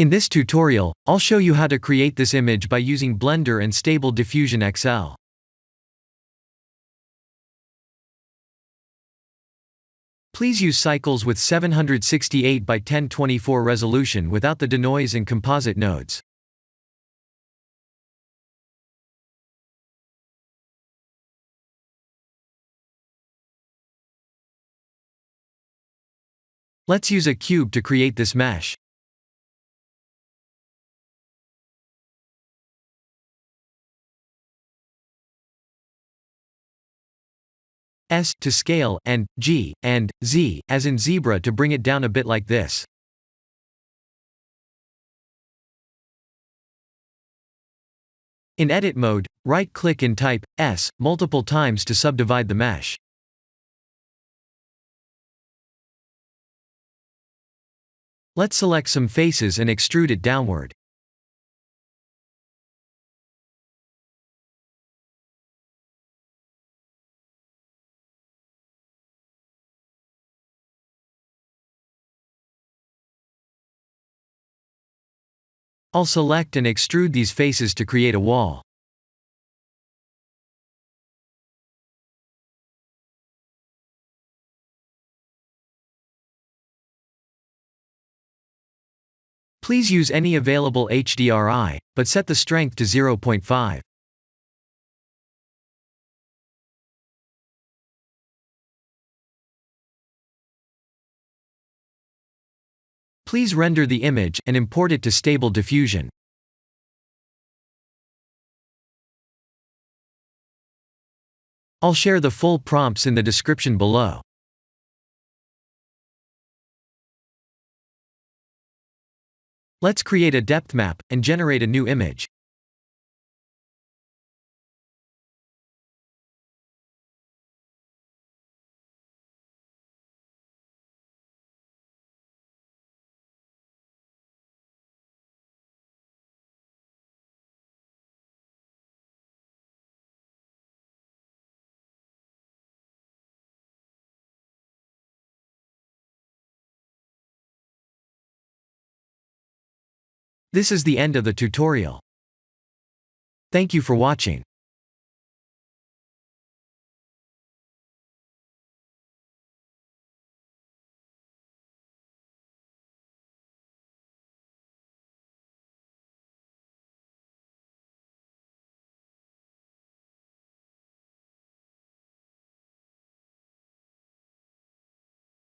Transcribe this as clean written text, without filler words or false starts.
In this tutorial, I'll show you how to create this image by using Blender and Stable Diffusion XL. Please use cycles with 768 by 1024 resolution without the denoise and composite nodes. Let's use a cube to create this mesh. S to scale, and G, and Z, as in zebra to bring it down a bit like this. In edit mode, right-click and type S multiple times to subdivide the mesh. Let's select some faces and extrude it downward. I'll select and extrude these faces to create a wall. Please use any available HDRI, but set the strength to 0.5. Please render the image and import it to Stable Diffusion. I'll share the full prompts in the description below. Let's create a depth map and generate a new image. This is the end of the tutorial. Thank you for watching.